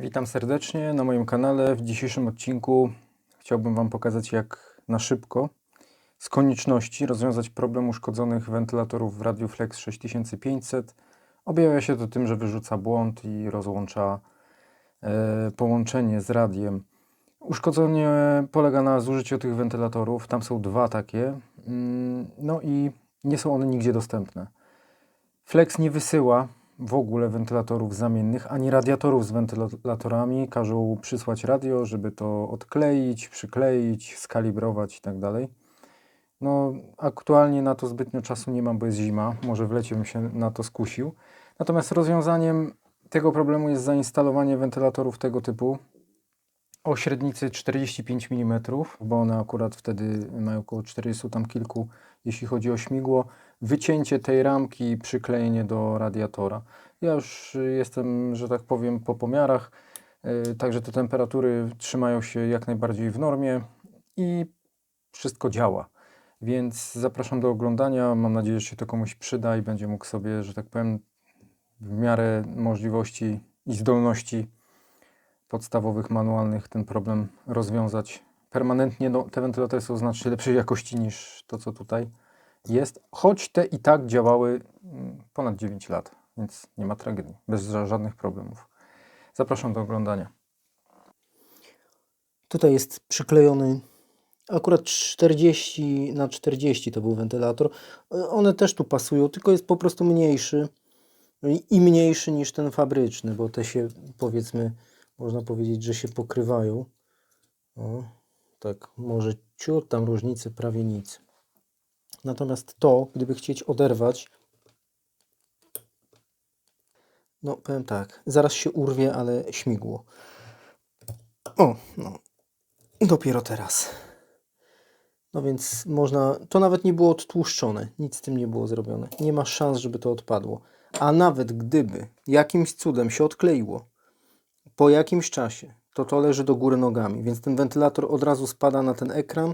Witam serdecznie na moim kanale. W dzisiejszym odcinku chciałbym Wam pokazać, jak na szybko, z konieczności rozwiązać problem uszkodzonych wentylatorów w Radiu Flex 6500. Objawia się to tym, że wyrzuca błąd i rozłącza połączenie z radiem. Uszkodzenie polega na zużyciu tych wentylatorów. Tam są dwa takie. No i nie są one nigdzie dostępne. Flex nie wysyła w ogóle wentylatorów zamiennych, ani radiatorów z wentylatorami. Każą przysłać radio, żeby to odkleić, przykleić, skalibrować i tak dalej. No, aktualnie na to zbytnio czasu nie mam, bo jest zima. Może w lecie bym się na to skusił. Natomiast rozwiązaniem tego problemu jest zainstalowanie wentylatorów tego typu o średnicy 45 mm, bo one akurat wtedy mają około 40 tam kilku, jeśli chodzi o śmigło. Wycięcie tej ramki i przyklejenie do radiatora. Ja już jestem, że tak powiem, po pomiarach, także te temperatury trzymają się jak najbardziej w normie i wszystko działa. Więc zapraszam do oglądania. Mam nadzieję, że się to komuś przyda i będzie mógł sobie, że tak powiem, w miarę możliwości i zdolności podstawowych, manualnych ten problem rozwiązać permanentnie. No, te wentylatory są znacznie lepszej jakości niż to, co tutaj jest, choć te i tak działały ponad 9 lat, więc nie ma tragedii, bez żadnych problemów. Zapraszam do oglądania. Tutaj jest przyklejony akurat 40×40 to był wentylator. One też tu pasują, tylko jest po prostu mniejszy i mniejszy niż ten fabryczny, bo te się, powiedzmy, można powiedzieć, że się pokrywają. O, tak, może ciut tam różnicy, prawie nic. Natomiast to, gdyby chcieć oderwać, no powiem tak, zaraz się urwie, ale śmigło. O, no, dopiero teraz. No więc można, to nawet nie było odtłuszczone, nic z tym nie było zrobione. Nie ma szans, żeby to odpadło. A nawet gdyby jakimś cudem się odkleiło, po jakimś czasie, to leży do góry nogami, więc ten wentylator od razu spada na ten ekran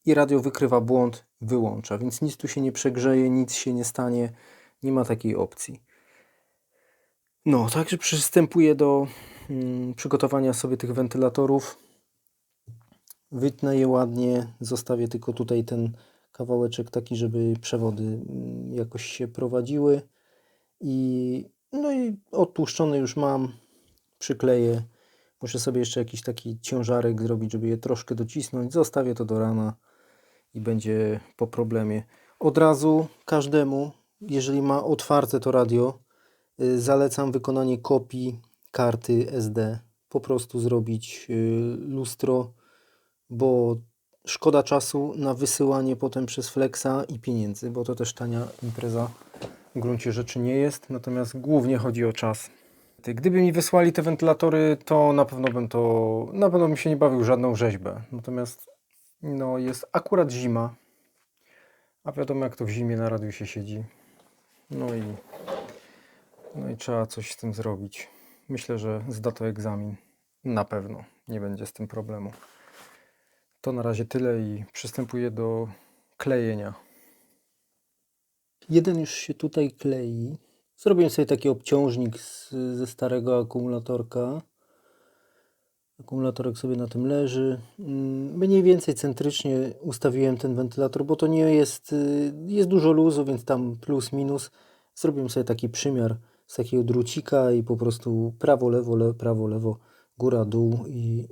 i radio wykrywa błąd, wyłącza. Więc nic tu się nie przegrzeje, nic się nie stanie, nie ma takiej opcji. No, także przystępuję do przygotowania sobie tych wentylatorów. Wytnę je ładnie, zostawię tylko tutaj ten kawałeczek taki, żeby przewody jakoś się prowadziły. No i odtłuszczone już mam, przykleję. Muszę sobie jeszcze jakiś taki ciężarek zrobić, żeby je troszkę docisnąć. Zostawię to do rana i będzie po problemie. Od razu każdemu, jeżeli ma otwarte to radio, zalecam wykonanie kopii karty SD. Po prostu zrobić lustro, bo szkoda czasu na wysyłanie potem przez Flexa i pieniędzy, bo to też tania impreza w gruncie rzeczy nie jest, natomiast głównie chodzi o czas. Gdyby mi wysłali te wentylatory, to na pewno bym się nie bawił żadną rzeźbę. Natomiast no, jest akurat zima, a wiadomo, jak to w zimie na radiu się siedzi. No i trzeba coś z tym zrobić. Myślę, że zda to egzamin. Na pewno nie będzie z tym problemu. To na razie tyle i przystępuję do klejenia. Jeden już się tutaj klei. Zrobiłem sobie taki obciążnik ze starego akumulatorka. Akumulatorek sobie na tym leży. Mniej więcej centrycznie ustawiłem ten wentylator, bo to nie jest, jest dużo luzu, więc tam plus minus. Zrobiłem sobie taki przymiar z takiego drucika i po prostu prawo, lewo, góra, dół i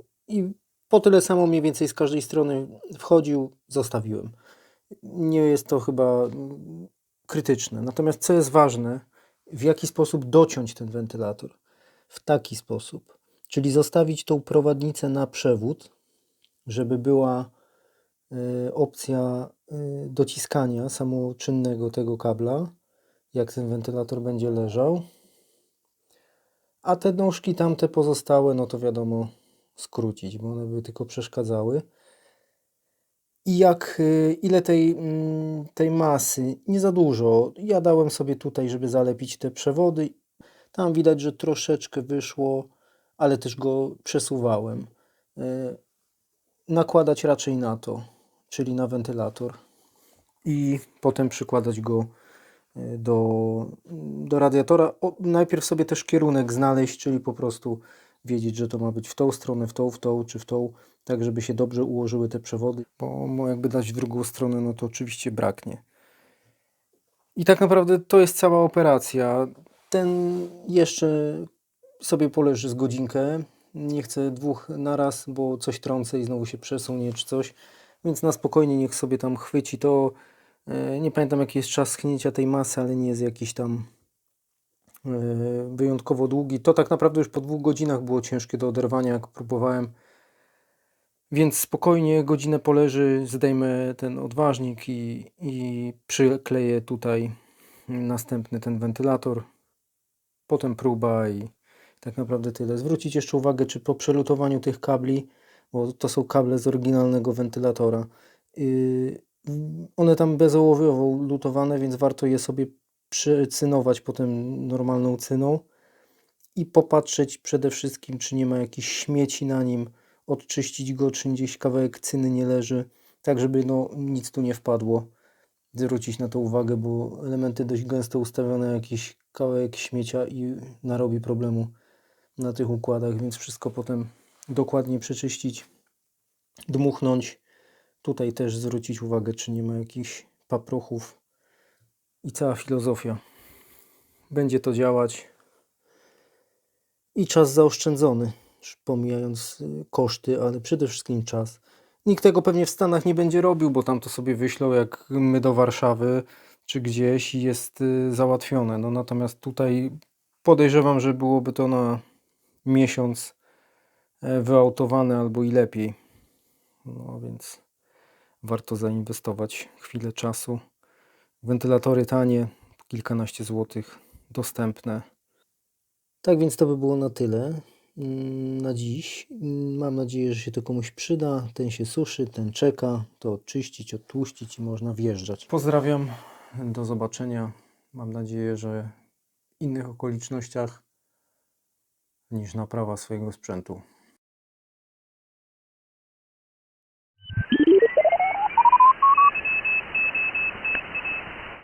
po tyle samo mniej więcej z każdej strony wchodził, zostawiłem. Nie jest to chyba krytyczne. Natomiast co jest ważne, w jaki sposób dociąć ten wentylator? W taki sposób, czyli zostawić tą prowadnicę na przewód, żeby była opcja dociskania samoczynnego tego kabla, jak ten wentylator będzie leżał. A te nóżki tamte pozostałe, no to wiadomo, skrócić, bo one by tylko przeszkadzały. I ile tej masy? Nie za dużo. Ja dałem sobie tutaj, żeby zalepić te przewody. Tam widać, że troszeczkę wyszło, ale też go przesuwałem. Nakładać raczej na to, czyli na wentylator. I potem przykładać go do radiatora. Najpierw sobie też kierunek znaleźć, czyli po prostu wiedzieć, że to ma być w tą stronę, w tą, czy w tą, tak żeby się dobrze ułożyły te przewody, bo jakby dać w drugą stronę, no to oczywiście braknie. I tak naprawdę to jest cała operacja. Ten jeszcze sobie poleży z godzinkę. Nie chcę dwóch naraz, bo coś trącę i znowu się przesunie czy coś. Więc na spokojnie niech sobie tam chwyci to. Nie pamiętam jaki jest czas schnięcia tej masy, ale nie jest jakiś tam wyjątkowo długi. To tak naprawdę już po 2 godzinach było ciężkie do oderwania, jak próbowałem. Więc spokojnie godzinę poleży, zdejmę ten odważnik i przykleję tutaj następny ten wentylator. Potem próba i tak naprawdę tyle. Zwrócić jeszcze uwagę, czy po przelutowaniu tych kabli, bo to są kable z oryginalnego wentylatora, one tam bezołowiowo lutowane, więc warto je sobie przycynować potem normalną cyną i popatrzeć przede wszystkim, czy nie ma jakichś śmieci na nim, odczyścić go, czy gdzieś kawałek cyny nie leży, tak żeby no, nic tu nie wpadło. Zwrócić na to uwagę, bo elementy dość gęsto ustawione, jakiś kawałek śmiecia i narobi problemu na tych układach, więc wszystko potem dokładnie przeczyścić, dmuchnąć. Tutaj też zwrócić uwagę, czy nie ma jakichś paprochów i cała filozofia. Będzie to działać i czas zaoszczędzony, pomijając koszty, ale przede wszystkim czas. Nikt tego pewnie w Stanach nie będzie robił, bo tam to sobie wyślą jak my do Warszawy czy gdzieś i jest załatwione. No natomiast tutaj podejrzewam, że byłoby to na miesiąc wyautowane albo i lepiej. No więc warto zainwestować chwilę czasu. Wentylatory tanie, kilkanaście złotych, dostępne. Tak więc to by było na tyle na dziś. Mam nadzieję, że się to komuś przyda. Ten się suszy, ten czeka. To odczyścić, odtłuścić i można wjeżdżać. Pozdrawiam, do zobaczenia. Mam nadzieję, że w innych okolicznościach niż naprawa swojego sprzętu.